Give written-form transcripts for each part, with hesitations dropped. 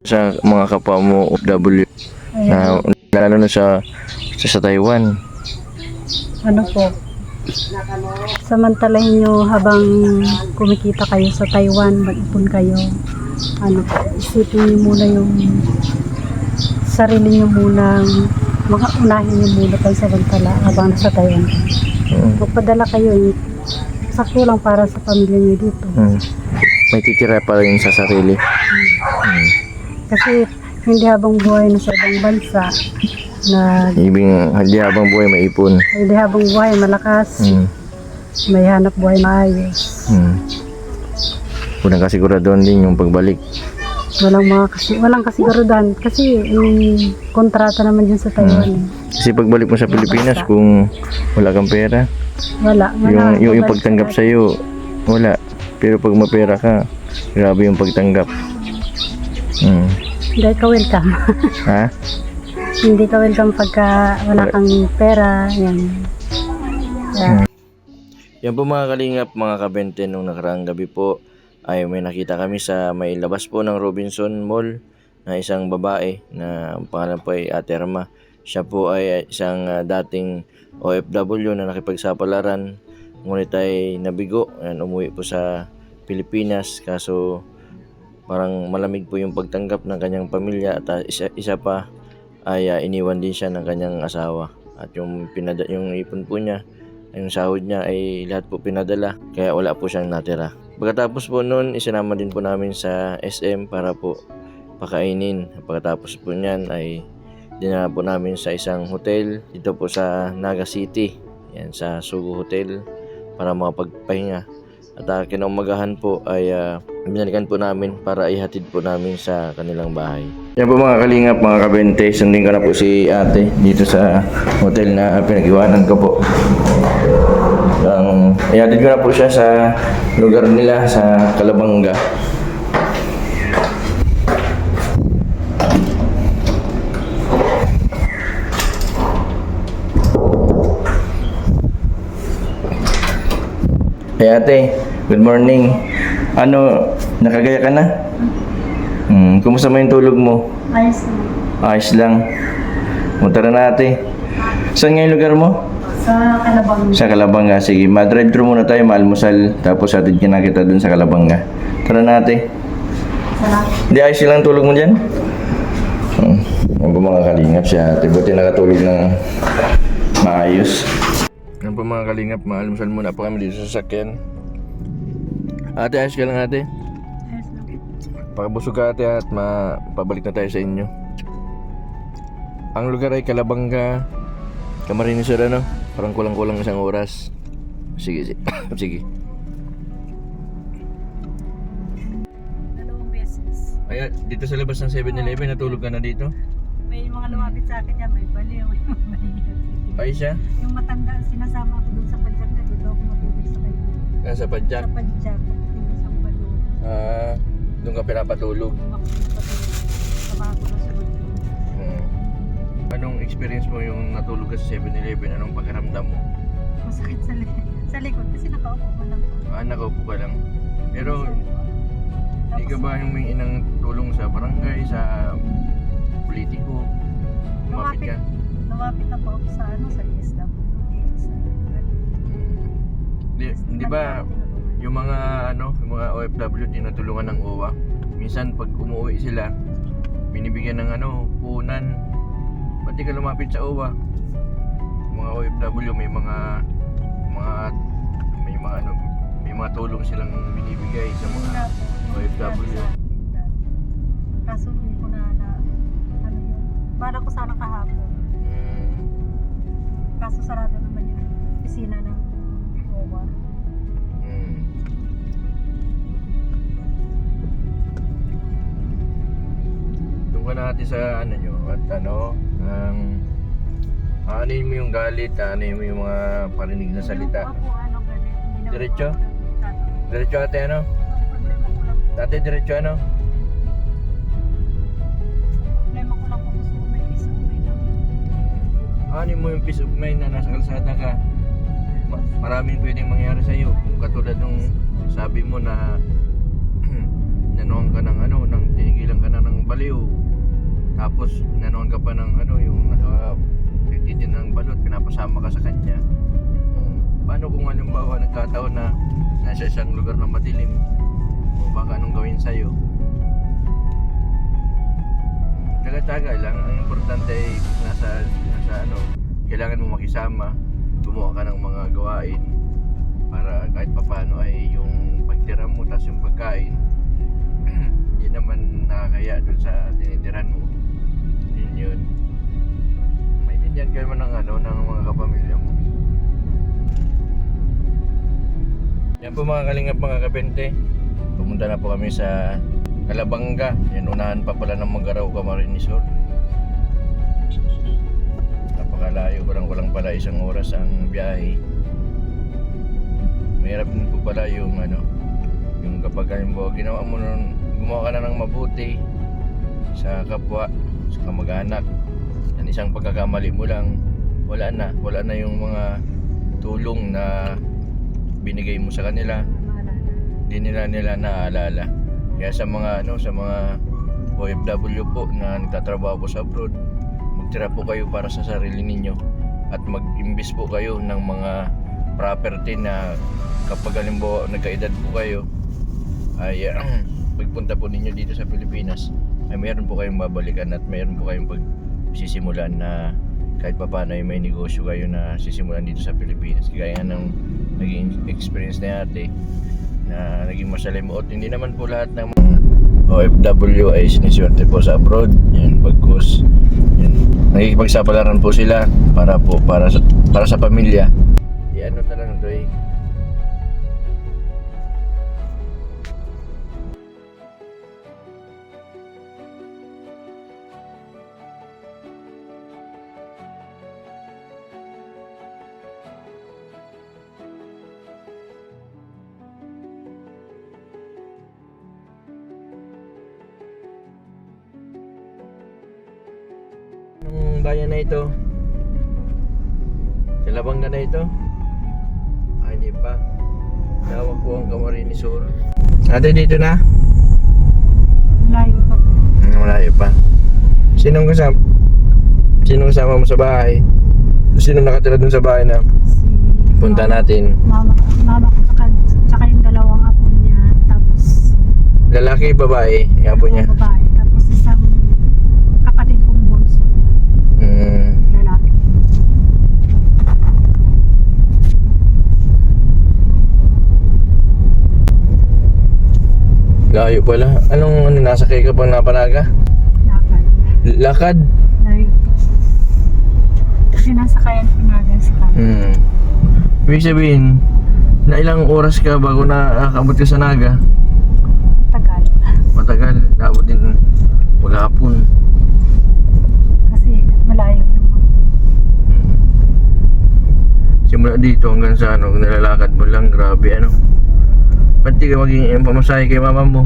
sa mga kapwa mo OFW na lalo na sa Taiwan? Ano po, samantalahin nyo habang kumikita kayo sa Taiwan, mag-ipon kayo. Ano po, isipin nyo muna yung sarili nyo muna, unahin nyo muna pansamantala habang nasa Taiwan. Magpadala kayo, sakto lang para sa pamilya nyo dito. May titira pa rin sa sarili. Kasi hindi habang buhay na sa ibang bansa na Hindi habang buhay maipon. hindi habang buhay malakas, may hanap buhay maayos. Unang kasiguraduhan din yung pagbalik. Walang kasiguraduhan kasi yung kontrata naman dyan sa Taiwan. Kasi pagbalik mo sa Pilipinas, kung wala kang pera, Wala. yung pagtanggap sa iyo wala. Pero pag mapera ka, grabe yung pagtanggap. Hindi ka welcome. Ha? Hindi ka welcome pagka wala kang pera. Yan. Yan po mga kalingap, mga kabente, nung nakaraang gabi po ay may nakita kami sa may labas po ng Robinson Mall na isang babae na ang pangalan po ay Ate Erma. Siya po ay isang dating OFW na nakipagsapalaran, ngunit ay nabigo. Umuwi po sa Pilipinas, kaso parang malamig po yung pagtanggap ng kanyang pamilya at isa pa ay iniwan din siya ng kanyang asawa. At yung ipon po niya, yung sahod niya ay lahat po pinadala, kaya wala po siyang natira. Pagkatapos po noon, isinama din po namin sa SM para po pakainin. Pagkatapos po niyan ay dinala po namin sa isang hotel dito po sa Naga City, yan sa Sugu Hotel, para makapagpahinga. At kinaumagahan po ay binalikan po namin para ihatid po namin sa kanilang bahay. Yan po mga kalingap, mga kabente, sundin ko na po si ate dito sa hotel na pinag-iwanan ko po. Ihatid ko na po siya sa lugar nila sa Calabanga. Hey ate, good morning. Nakagaya ka na? Kumusta mo yung tulog mo? Ayos na. Ayos lang. Tara na ate. Saan nga yung lugar mo? Sa Calabanga. Sa Calabanga. Sige, ma-drive thru muna tayo, maalmusal. Tapos atid ka na kita dun sa Calabanga. Tara na ate. Salamat. Hindi ayos lang tulog mo dyan? Yan po mga kalingap siya ate. Buti nakatulog ng maayos. Yan po mga kalingap, maalmusal muna po kami dito sa sasakyan. Ate, ayos ka lang ate? Ayos na. Pakabusog ka ate at pabalik na tayo sa inyo. Ang lugar ay Calabanga, Camarines Sur, ano? Parang kulang-kulang isang oras. Sige. Sige. Dalawang beses. Ay, dito sa labas ng 7-Eleven, natulog ka na dito? May mga lumapit sa akin dyan, may baliw. Ay siya? Yung matanda, sinasama ako doon sa padyak na doon ako matulog sa kanya. Nasa padyak? Sa padyak, pagdating ko sa baliw. Doon ka pinapatulog. Doon ako patulog. Sama ako na sunod. Anong experience mo yung natulog ka sa 7-Eleven? Anong pakiramdam mo? Masakit sa likod kasi nakaupo ko lang. Nakaupo ka lang. Pero hindi ka ba yung may inang tulong sa barangay, sa politiko? Lumapit ka? Lumapit na po ako sa DSWD, sa Di ba yung mga OFW tinutulungan ng OWA? Minsan pag umuwi sila, binibigyan ng puhunan. Pati ka lumapit sa OWA. Mga OFW may mga tulong silang binibigay sa mga OFW. Kaso hindi ko na yun. Para ko sana kahapon. Kaso sarado naman yung opisina ng OWA. Doon ka natin sa at ano mo yung galit, ano mo yung mga parinig na salita. Diretso? Diretso ate Ate diretso Problema ko lang po gusto ko may peace of mind lang. Ano mo yung peace of mind na nasa kalsada ka? Maraming pwedeng mangyari sa iyo. Katulad nung sabi mo na nanuhan ka ng tinigilan ka na ng baliw. Tapos nanoon ka pa ng ano, yung nagtitin ng balot, pinapasama ka sa kanya. Paano kung halimbawa nagkataon na nasa isang lugar na madilim, o baka anong gawin sa'yo? Taga-taga lang, ang importante ay nasa ano, kailangan mo makisama, gumawa ka ng mga gawain para kahit papano ay yung pagtira mo, tas yung pagkain hindi naman nakakaya dun sa tinitiran mo. Yun. Maintindihan kayo man ng ano, ng mga kapamilya mo. Yan po mga kalingap, mga kabente, pumunta na po kami sa Calabanga. Yan, unahan pa pala ng Manggaraw, Camarines Sur. Napakalayo, walang pala isang oras ang biyahe. Mahirap din po pala yung ano, yung kapag halimbawa ginawa mo nun, gumawa ka na ng mabuti sa kapwa, sa kamag-anak. Yan, isang pagkakamali mo lang, wala na yung mga tulong na binigay mo sa kanila, hindi nila naaalala. Kaya sa mga OFW po na nagtatrabaho po sa abroad, magtira po kayo para sa sarili ninyo at mag-imbis po kayo ng mga property na kapag halimbawa nagkaedad po kayo ay pagpunta po ninyo dito sa Pilipinas ay mayroon po kayong babalikan at mayroon po kayong pagsisimulan na kahit pa paano ay may negosyo kayo na sisimulan dito sa Pilipinas. Kaya ng naging experience na ate na naging masalimuot. Hindi naman po lahat ng mga OFW ay siniswerte po sa abroad. Yan, pagkos yan, nakikipagsapalaran po sila para sa pamilya. Ano talaga ito eh. Anong bayan na ito? Calabanga na ito? Ay, hindi pa. Tawag po ang Camarines Sur. Ate, dito na? Malayo pa. Malayo pa. Sinong kasama mo sa bahay? Sino nakatira dun sa bahay na punta natin? Mama ko tsaka yung dalawang apo niya. Tapos Lalaki, babae, yung apo niya? babae. Tapos isang kapatid kong bunso. Lalaki. Layo pala. Anong nasakay ka pang napanaga? Lakad. Lakad? Kasi nasa kayan pinagan sa kanan. Ibig sabihin, na ilang oras ka bago nakakabot ka sa Naga? Tagal. Matagal, naabot din maghapon. Kasi malayo yung Simula dito hanggang sa ano, nalalakad mo lang, grabe ano. Pati ka maging pamasahe kay mama mo.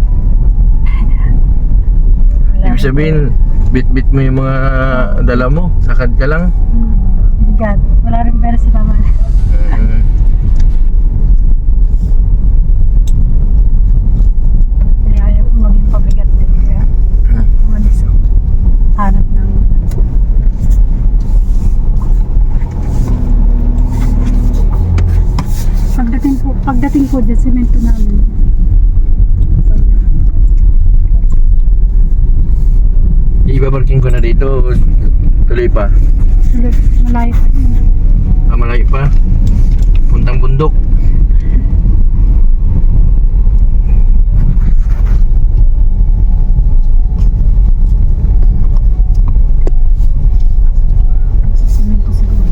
Ibig sabihin, bit-bit mo yung mga dala mo, lakad ka lang. God, wala rin pera si mama. Kaya ayaw ko maging pabigat din. Kaya umalis ako. Hanap ng pagdating ko dyan, semento namin. Ibabarking ko na dito, tuloy pa. Malayo pa yun. Malayo pa. Puntang bundok. Semento siguro.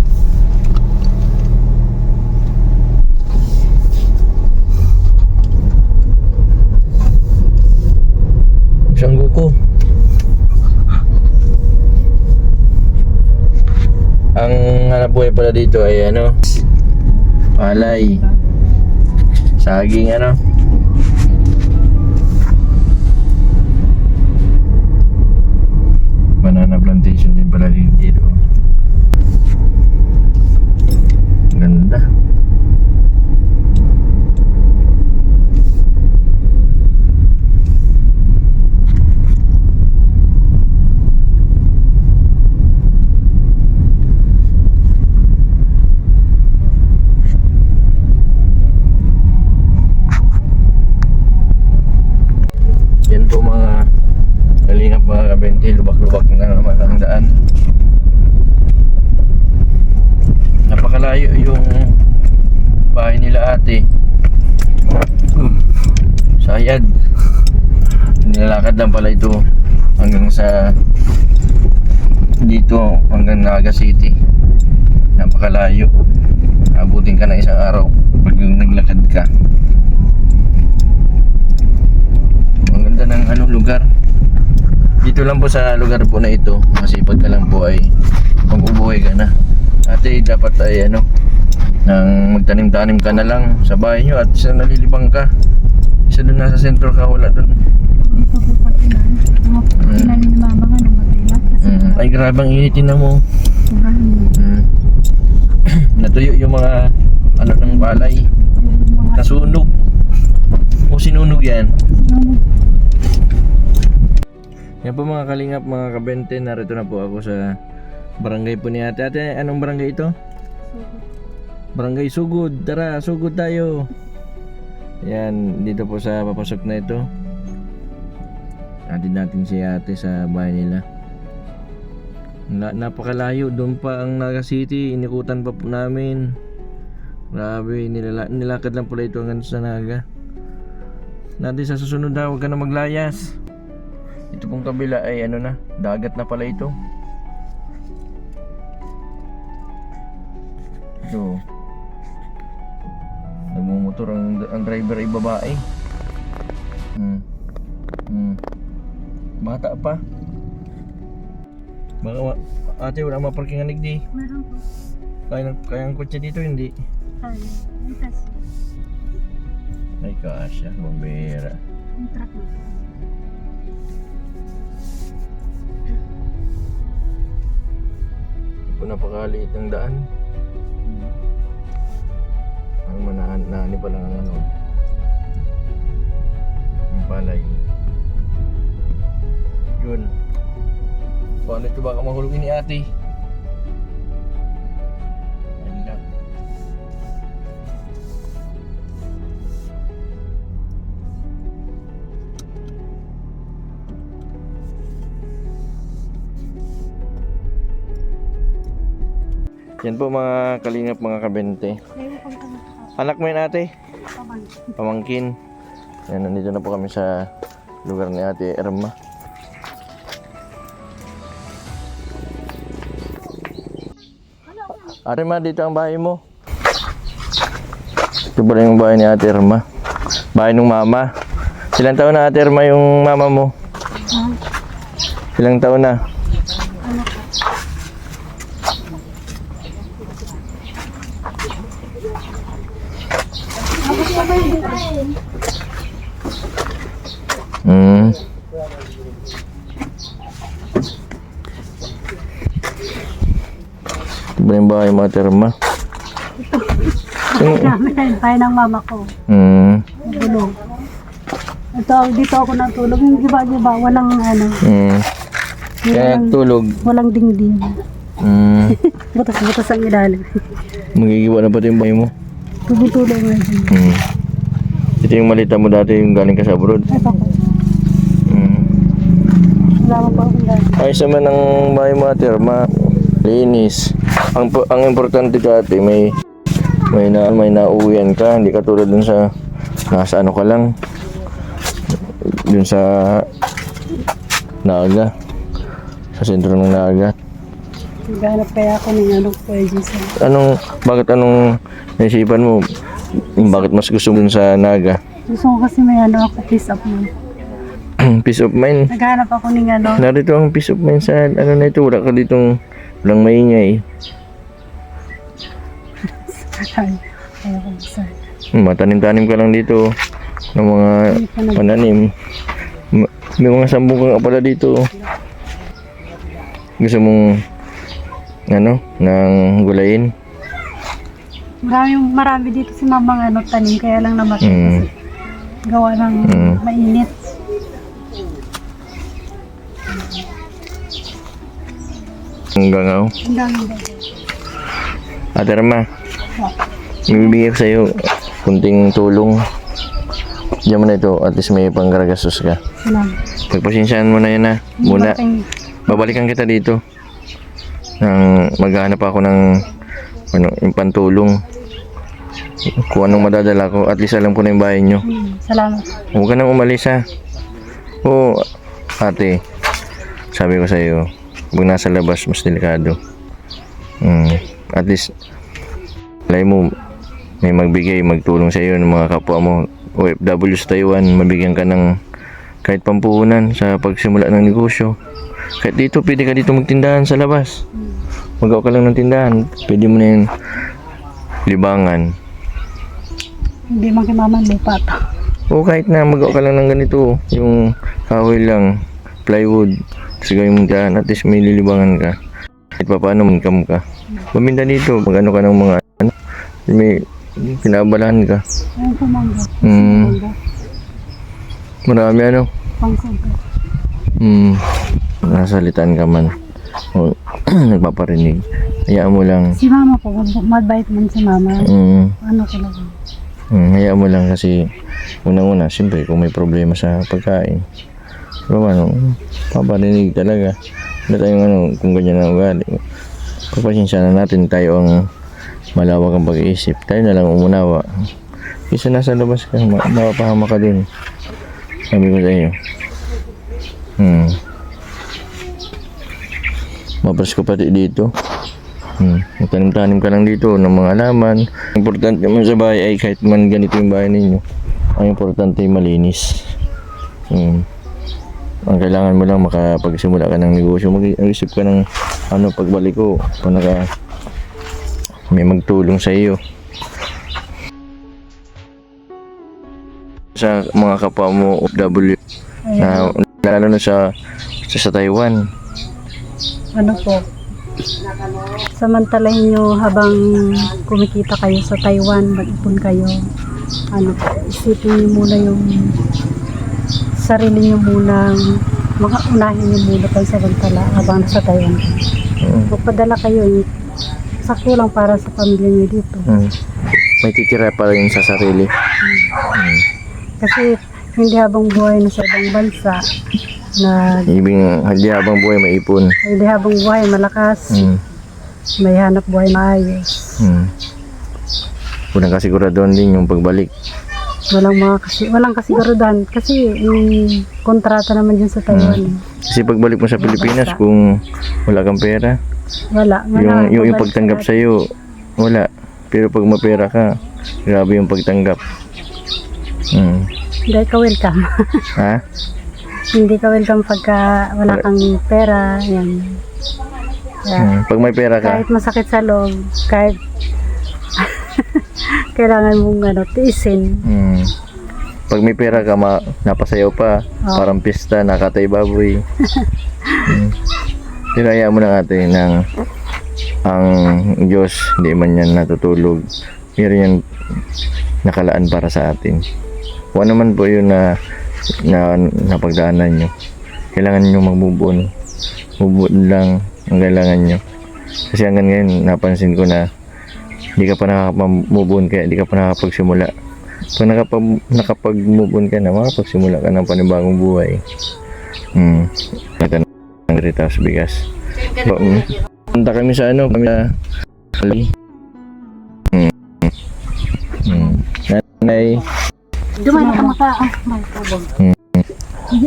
Isang guko. Ang hanap buhay pala dito ay ano, palay, saging ano. Banana plantation din pala dito. Ganda. mga kabente, lubak-lubak na naman ang daan. Napakalayo yung bahay nila ate. Sayad. Nilalakad lang pala ito hanggang sa dito, hanggang Naga City. Napakalayo. Abutin ka na isang araw pag yung naglakad ka. Ang ganda ng lugar. Dito lang po sa lugar po na ito, masipag ka lang po ay mag-ubuhay ka na. Ate, dapat ay nang magtanim-tanim ka na lang sa bahay nyo at isa nalilibang ka. Isa doon nasa sentro ka, wala doon. Ito po pati na. Mga ni mama nga na mag-ilat. Ay, grabe ang initin na mo. Sobrang init. Natuyo yung mga ng palay. Yung mga Nasunog. O sinunog yan. Yan po mga kalingap, mga kabente, narito na po ako sa barangay po ni ate. Ate, anong barangay ito? Barangay Sugod. Tara, sugod tayo. Yan, dito po sa papasok na ito. Atin natin si ate sa bahay nila. Napakalayo, doon pa ang Naga City, inikutan pa po namin. Grabe, nilakad lang pala ito hanggang sa Naga. Natin sa susunod na, huwag ka na maglayas. Ito pong kabila ay dagat na pala ito. Ito. Nagmumotor ang driver ay babae. Bata pa. Baka ate wala maparkingan nigdi. meron po. Kaya ang kotse dito hindi. Ay, yung tas. Ay kasya, mabira. Yung truck na. Ito napakaliit ng daan. Ang manani pa lang ang yung palay. Yun. Paano ito baka mahulugin ni ate? Ayun lang. Yan po mga kalingap, mga kabente. Ayaw pang kami. Anak mo yan ate? Pabang. Pamangkin. Yan, nandito na po kami sa lugar ni ate Irma. Ate Ma, dito ang bahay mo. Ito pala yung bahay ni ate Irma. Bahay ng mama. Ilang taon na ate Irma yung mama mo? Ilang taon na? Ito ba yung bahay mo ate Irma? Bahay ng mama ko. Gulong. Dito ako natulog. Yung iba-iba, walang Kaya tulog. walang dingding. Butas-butas ang ilalim. Magigiwa na pati yung bahay mo. Tubutulong nga din. Ito yung malita mo dati yung galing ka sa abroad. Ay, pako. Wala pa akong gano'n. Ayos naman ang bahay mo ate Irma. Linis. Ang importante dati may nauwian ka, hindi ka tulad dun sa nasa ka lang. Dun sa Naga. Sa sentro ng Naga. Naghanap kaya ako ng pwede sa... Bakit naisipan mo? Bakit mas gusto mo dun sa Naga? Gusto ko kasi may ako, peace of mind. Peace of mind. Naghanap ako ng Narito ang peace of mind sa na ito. Wala ka ditong walang maingay. Ayaw ko gusto. Matanim-tanim ka lang dito ng mga pananim. May mga sambong ka pala dito. Gusto mong nang gulayin? Marami dito si mama tanim, kaya lang namatay kasi gawa ng mainit. Ang gangaw. Ang dami ba? Ate Irma, bibigay ko sa'yo kunting tulong. Diyan mo na ito, at least may panggaragasos ka. Salamat. Pagpasensyaan mo na yan ha. Muna. Malaking- Babalikan kita dito. Maghahanap ako ng yung pantulong. Kung anong madadala ko. At least alam ko na yung bahay nyo. Salamat. Huwag ka nang umalis ha. Oo, ate. Sabi ko sa'yo, huwag nasa labas, mas delikado. At least, alay mo, may magbigay, magtulong sa'yo ng mga kapwa mo. OFW sa Taiwan, mabigyan ka ng kahit pampuhunan sa pagsimula ng negosyo. Kahit dito, pwede ka dito magtindahan sa labas. Magawa ka lang ng tindahan. Pwede mo na yung libangan. Hindi man kay mama lupa to. O kahit na magawa ka lang ng ganito, yung kahoy lang, plywood, kasi gawin mo dyan, at least may lilibangan ka. Kahit pa paano, income ka. Paminda dito, mag-ano ka ng mga, may pinabalahan ka. Ayun po mangga. Hmm. Marami ano. Pangsangka. Nasalitan ka man. O, nagpaparinig. Hayaan mo lang. Si mama po, mabait man si mama. Ano talaga. Hayaan mo lang kasi unang-una, siyempre kung may problema sa pagkain. Pero paparinig talaga. Wala tayong kung ganyan na ugali. Pagpasensya na natin, tayo ang malawak ang pag-iisip. Tayo na lang umunawa. Isa nasa labas ka, mapapahama ka din. Sabi ko sa iyo. Mapras ko pati dito. Tanim-tanim ka lang dito ng mga halaman. Importante man sa bahay ay kahit man ganito yung bahay ninyo, ang importante ay malinis. Ang kailangan mo lang makapagsimula ka ng negosyo, mag-isip ka ng pagbalik ko, kung may magtulong sa iyo. Sa mga kapwa mo OFW, lalo na sa Taiwan. Ano po, samantalahin nyo habang kumikita kayo sa Taiwan, mag-ipon kayo. Ano po, isipin nyo muna yung sarili nyo muna, unahin nyo muna pansamantala habang nasa Taiwan. Magpadala kayo, sakto lang para sa pamilya nyo dito. May titira pa rin sa sarili. Kasi hindi habang buhay na sa ibang bansa, hindi habang buhay maipon. hindi habang buhay malakas, may hanap buhay maayos. Unang kasiguraduhan din yung pagbalik. Walang kasiguraduhan kasi yung kontrata naman dyan sa Taiwan. Kasi pagbalik mo sa Pilipinas, Basta. kung wala kang pera, Wala. yung pagtanggap sa iyo, wala. Pero pag mapera ka, grabe yung pagtanggap. Hindi ka welcome. Ha? Hindi ka welcome pagka wala kang pera. Yan. Kaya, Pag may pera ka, kahit masakit sa loob, kahit kailangan mong tiisin. pag may pera ka, napasayaw pa, parang pista, nakatay baboy. Tinaya mo na natin ng ang Diyos, hindi man yan natutulog. Meron yan nakalaan para sa atin. Kung ano man po yun na napagdaanan nyo, kailangan nyo mag-move on. Move on lang ang kailangan nyo. Kasi hanggang ngayon, napansin ko na hindi ka pa nakakapag-move on, kaya hindi ka pa nakakapagsimula. Pag nakapag-move on ka na, makapagsimula ka ng panibagong buhay. Nagka ng rita sa bigas. Punta kami sa Nanay. Dumani ka maka.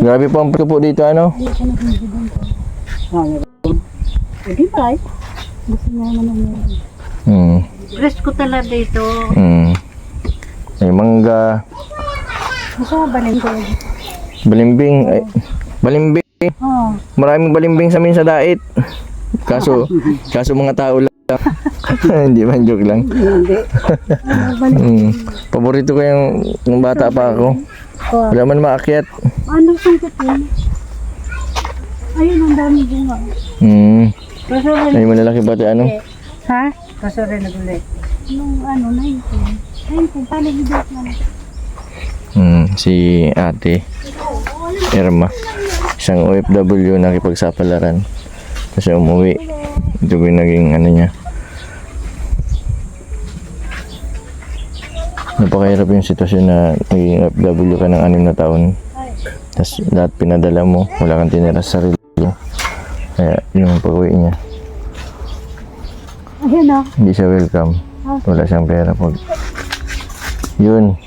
Grabe po ang po dito, Hindi ba? Gusto niya naman Rest ko talaga dito. May mangga. Gusto baling ko. Balimbing. Balimbing. Maraming balimbing sa amin sa dait. Kaso mga tao lang. Hindi man, joke lang. Paborito ko yung bata pa ako. Wala man maakyat. Ano sungkit yun? Ayun, ang dami bunga. Ay, malalaki ba ito, Ha? Kaso rin nagulit. Yung 19, paano bidot na? Si ate Irma, isang OFW na kipagsapalaran kasi umuwi. Ito yung naging niya. Napakahirap yung sitwasyon na naging OFW ka ng 6 na taon. Tapos lahat pinadala mo, wala kang tinira sa sarili. Kaya yung pag-uwi niya, Ayun o. hindi siya welcome. Wala siyang pera pag yun.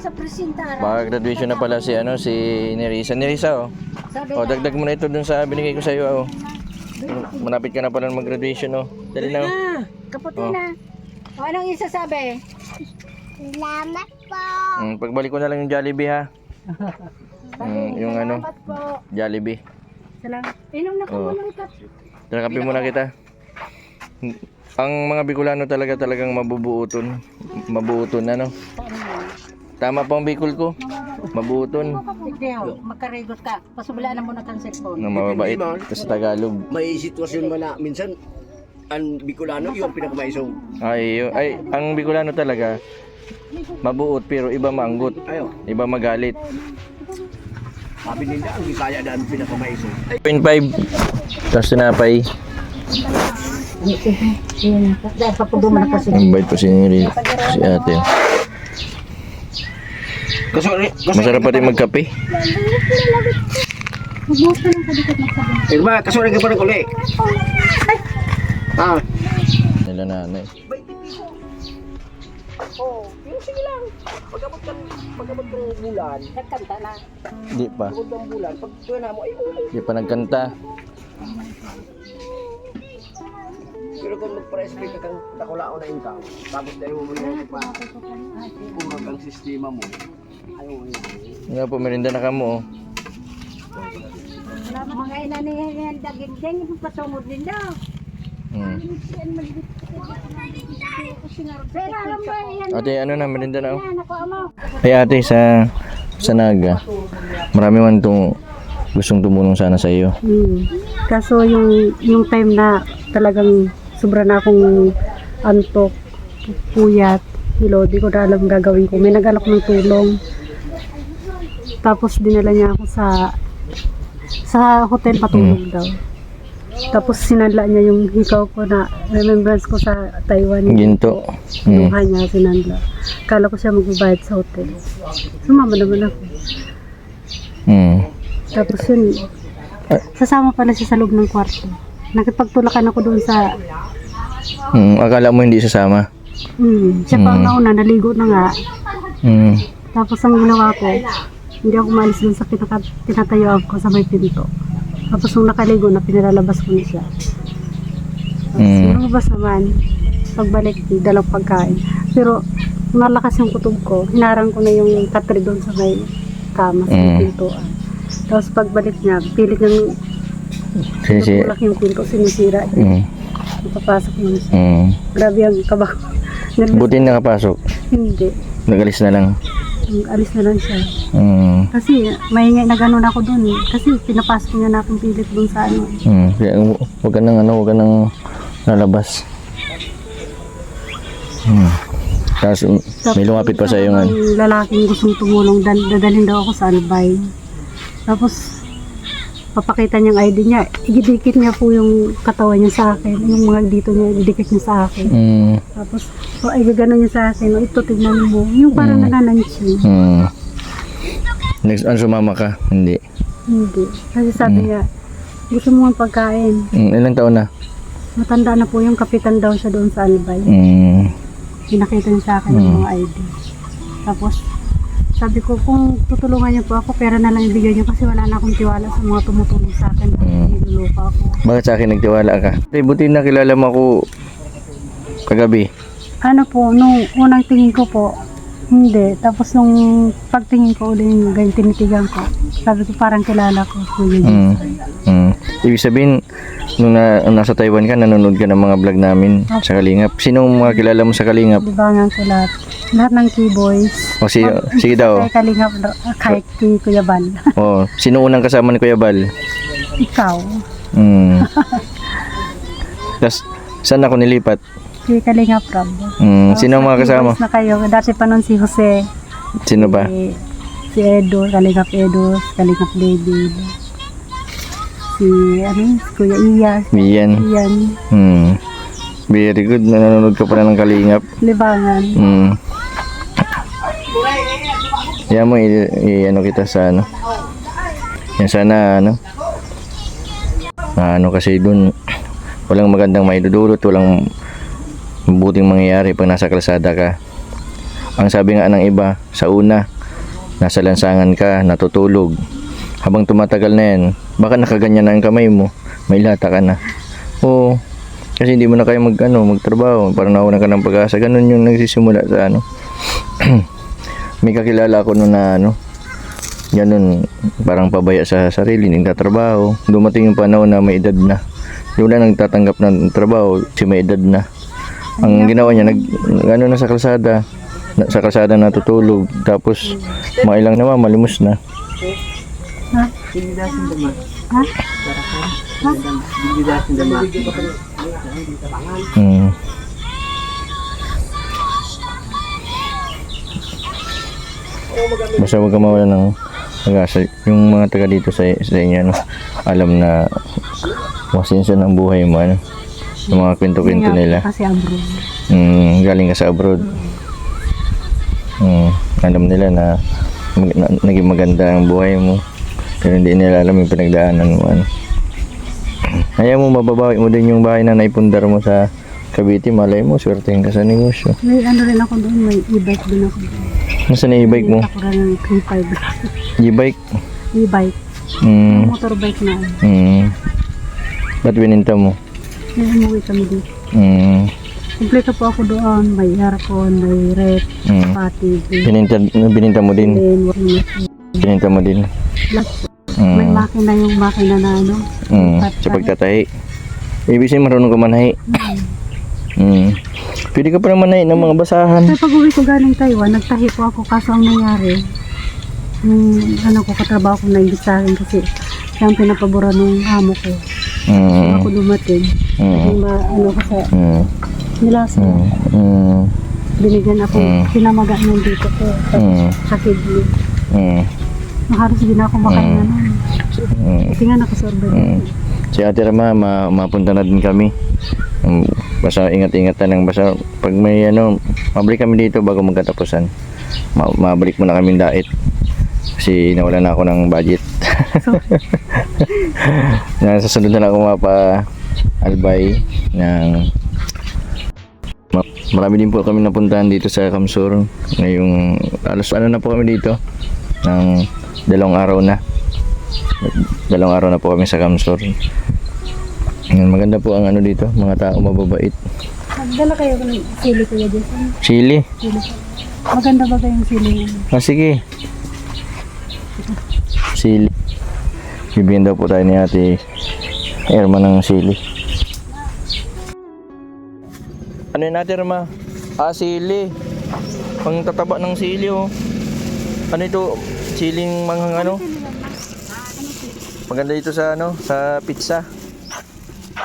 Sa presentara. Pa-graduation na pala si ano, si Nerissa. Nerissa, oh. Sabi Oh, dagdag mo na ito dun sa binigay ko sa iyo, oh. Malapit ka na pala mag-graduation, oh. Dali na, oh. kaputi na. O, anong isasabi? Salamat po. Pagbalik ko na lang yung Jollibee, ha. Yung ano, Salamat po. Jollibee. Salamat. Inom na ko Oo. muna ito. Tinakapi muna kita. Ang mga Bicolano talagang mabubuuton. Mabuuton, ano. Tama pa ang Bicol ko. Mabuuton. Hindi ho, magkaregot ka. Pasubala na muna kang cellphone. Na mababait. Tapos Tagalog. May sitwasyon man na minsan ang Bicolano yung pinakamaisong. Ay, ang Bicolano talaga mabuot pero iba manggut. Ayo, Iba magalit. sabi nila ang Bisaya na ang pinakamaisong. 0.5. Tapos tinapay. Dahil papuduman na kasi. Ang bait po si ate. Masarap pati magkape. Magbukas ka lang sa dikit magsabi. Irma, kasuri ka pa ng uli. Ah, Nila nanay. oh, sige lang. Pagabot kang bulan, Nagkanta na. Di pa. pagod ng bulan, pag tuwa na mo, ay uli. Di pa nagkanta. Pero kung magpa-respect ka kang nakulao na income, tapos dahil mo yung pa, kumag ang sistema mo, ayaw mo yun. Nga po, merinda na kamo, oh. Mga ina niya yan, daging-ding, ipapatungod din daw. Pero alam mo, yan. Ate, ano na, merinda na, oh. Ako, ama. Ay ate, sa Naga, marami man itong gustong tumulong sana sa iyo. Kaso yung time na talagang sobra na akong antok, puyat, di ko na alam gagawin ko. May nag-alok ng tulong. Tapos dinala niya ako sa hotel patulog daw. Tapos sinanla niya yung hikaw ko na remembrance ko sa Taiwan. Ginto. Yung kanya sinanla. Kala ko siya magbabayad sa hotel. Sumama naman ako. Tapos yun, sasama pala siya sa loob ng kwarto. Nakipagtulakan ako doon sa... Akala mo hindi sasama. Siya pa ang nauna, naligo na nga. Tapos ang ginawa ko, hindi ako maalis doon sa tinatayuan ko sa may pinto. Tapos nung nakaligo na, pinalalabas ko na siya. Tapos lumabas naman, pagbalik, dalang pagkain. Pero nalakas yung kutob ko, hinarang ko na yung katri doon sa may kama, sa may pintuan. Tapos pagbalik niya, pilit niyang tulak yung pinto, sinisira. Napapasok naman siya. Grabe ang kaba ko. Buti nakapasok. Hindi. Nagalis na lang. Alis na lang siya. Mm. Kasi maingay na gano'n ako dun eh. Kasi pinapasok niya na akong pilit dun sa ano. Kaya huwag ka nang lalabas. Tapos may lumapit pa sa iyo nga. Yung lalaking gustong tumulong, dadalhin daw ako sa Albay. Tapos papakita niyang ID niya. Ididikit niya po yung katawan niya sa akin. Yung mga dito niya, ididikit niya sa akin. Tapos, ay gano'n niya sa akin. Ito, tignan mo. Yung parang nananansyo. Next, sumama ka? Hindi. Hindi. Kasi sabi niya, gusto mo ang pagkain. Ilang taon na? Matanda na po yung kapitan daw siya doon sa Albay. Pinakita niya sa akin yung mga ID. Tapos, sabi ko, kung tutulungan niyo po ako, pera na lang ibigay niyo kasi wala na akong tiwala sa mga tumutulong sa akin. Nilulupa ako. Bakit sa akin nagtiwala ka? Buti nakilala mo ako kagabi. Ano po, nung unang tingin ko po, hindi. Tapos nung pagtingin ko ulit yung ganyan tinitigan ko, sabi ko parang kilala ko. Ibig sabihin, nung nasa Taiwan ka, nanonood ka ng mga vlog namin sa Kalingap. Sino mga kilala mo sa Kalingap? Libangan ko lahat. Lahat ng keyboys. O sige daw. Kay Kalingap, kahit kay Kuya Bal. O, sino unang kasama ni Kuya Bal? Ikaw. Tapos, saan ako nilipat? Si Kalinga Prab. Sino ang mga kasama? Na kayo. Dati pa nun si Jose. Sino ba? Si Edo, Kalingap Edo, Kalingap David. Si Kuya Iyas. Iyan. Iyan. Very good. Nanonood ka pala ng Kalingap. Libangan. Yan mo, ano kita sa ano. Yan sana ano kasi dun walang magandang maidudulot, walang mabuting mangyayari pag nasa kalsada ka. Ang sabi nga ng iba, sa una nasa lansangan ka, natutulog. Habang tumatagal na yan, baka nakaganyan na ang kamay mo, may lata ka na. Oo, kasi hindi mo na kaya magtrabaho, parang nawalan ka ng pag-asa. Ganun yung nagsisimula sa may kakilala ko noon na ganun, parang pabaya sa sarili, nagtatrabaho. Dumating yung panahon na may edad na. Yung na nagtatanggap ng trabaho, si may edad na. Ang ginawa niya, na sa kalsada. Sa kalsada natutulog. Tapos, mga ilang naman, malimos na. Ha? Ha? Basta huwag ka mawala ng pag-asa. Yung mga taga dito sa inyo, alam na masinsan ang buhay mo, yung mga kwento-kwento nila. Kasi abroad. Galing ka sa abroad. Alam nila na naging maganda ang buhay mo, pero hindi nila alam yung pinagdaanan mo. Ayaw mo mababawi mo din yung bahay na naipundar mo sa Cavite. Malay mo, swertein ka sa negosyo. May rin ako doon, may e-bike din ako doon. Nasaan na e-bike mo? Ako rin ng 3.5. E-bike? E-bike. Motorbike na. Ba't bininta mo? May umuwi kami dito. Kompleto po ako doon. May aircon, may rep, pati. Bininta mo din? Bininta mo din? May makina yung makina na sa pagtatahi. Ibig sabihin marunong ka manahi. Pwede ka pa naman manahi ng mga basahan. Kaya pag uwi ko galing Taiwan, nagtahi po ako. Kaso ang nangyari, yung katrabaho ko na sa akin kasi siya ang pinapabura ng amo ko. Ako dumating. Ko sa nilasa. Binigyan ako, sinamaga ng dito ko. Sa kidney. Halos hindi na ako makain na. Kasi nga nakasorbe. Si Ate Rama, mapunta na din kami. Basta ingat-ingat na lang. Basta pag may mabalik kami dito bago magkatapusan. Mabalik muna kaming dait. Kasi nawala na ako ng budget. Sa sunod na lang ako mapa-albay ng marami din po kami napuntahan dito sa Kamsur. Ngayong alos na po kami dito ng 2 araw na. 2 araw na po kami sa Kamsur. Maganda po ang dito, mga tao mababait. Magdala kayo ng sili kuya Jason. Sili? Sili. Maganda ba kayong sili? Sige. Sili. Bibigyan daw po tayo ni Ate Irma ng sili. Ano yun Ate Irma? Sili. Pang tataba ng sili Ano ito? Siling manghang Maganda ito sa sa pizza.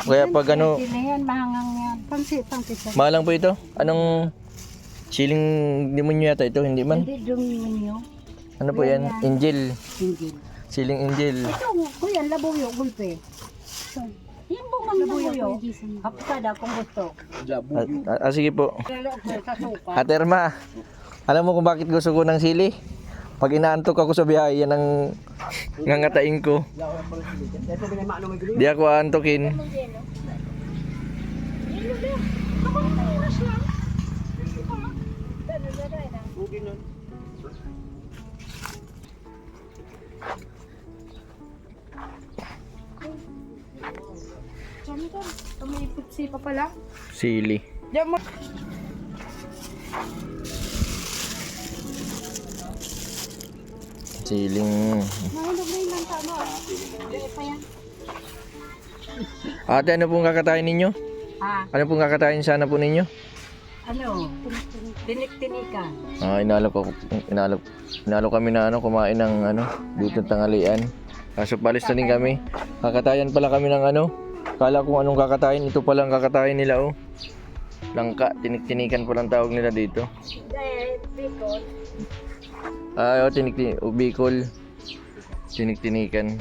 Kaya pag Yan, mahangang yan. Pang-pizza. Malang po ito? Anong siling demonyo yata ito? Hindi man? Hindi demonyo. Ano po yan? Angel. Angel. Siling angel. Kuya, labuyo, gulpe. Yan po mang labuyo. Kapsada kung gusto. Sige po. Sa suka. Ate Irma, alam mo kung bakit gusto ko ng sili? Pag inaantok ako sa biyahe, yan ang ngangatain ko. Di ako aantokin. May putsi pa pala. Sili. Siling. Ate, ano pong kakatayin ninyo? Ano pong kakatayin sana po ninyo? Tinik-tinikan. Inalok kami na kumain ng dito tanghalian. Kaso palis na din kami. Kakatayan pala kami ng Kala ko anong kakatayin, ito pala ang kakatayin nila Langka, tinik-tinikan po lang tawag nila dito. Oo, Bicol. Tinik-tinikan.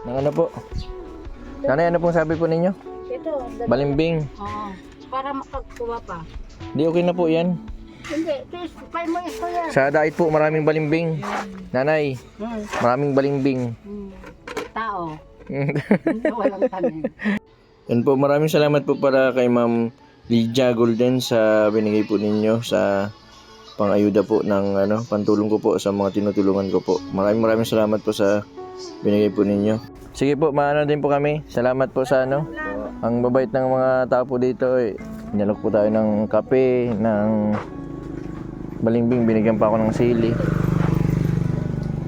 Nang ano po? Nanay, ano pong sabi po ninyo? Ito, Balimbing. Oo. Para makagkuha pa. Di okay na po yan. Hindi, please, pay mo ito yan. Sa diet po, maraming balimbing. Nanay, maraming balimbing. Tao. Walang tanim. Yan po, maraming salamat po para kay Ma'am Lydia Golden sa binigay po ninyo sa pang-ayuda po ng pantulong ko po sa mga tinutulungan ko po. Maraming salamat po sa binigay po ninyo. Sige po, maano din po kami. Salamat po sa ang babait ng mga tao po dito. Inalok po tayo ng kape, ng balimbing, binigyan pa ako ng sili.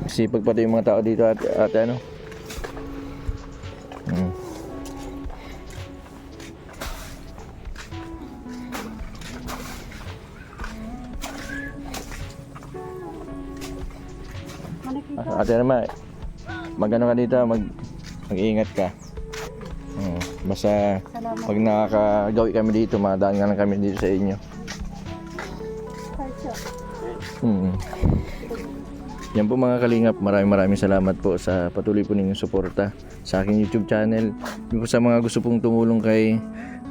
Sipag pati yung mga tao dito at ano. Ate naman, magano ka dito, mag-iingat ka. Basta pag nakakagawi kami dito, madaan nga lang kami dito sa inyo. Yan po mga kalingap, maraming salamat po sa patuloy po ninyong suporta sa aking YouTube channel. Yung po sa mga gusto pong tumulong kay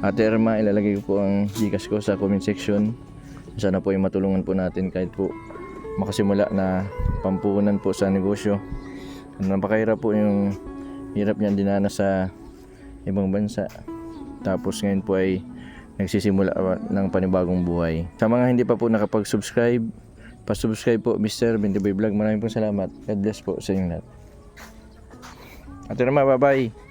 Ate Irma, ilalagay ko po ang Gcash ko sa comment section. Sana po ay matulungan po natin kahit po makasimula na pampuhunan po sa negosyo. Napakahirap po yung hirap niyan dinanas sa ibang bansa. Tapos ngayon po ay nagsisimula ng panibagong buhay. Sa mga hindi pa po nakapag-subscribe, pa-subscribe po Mr. Bintiboy Vlog. Maraming po salamat. God bless po sa inyo lahat. Ate Irma, bye-bye.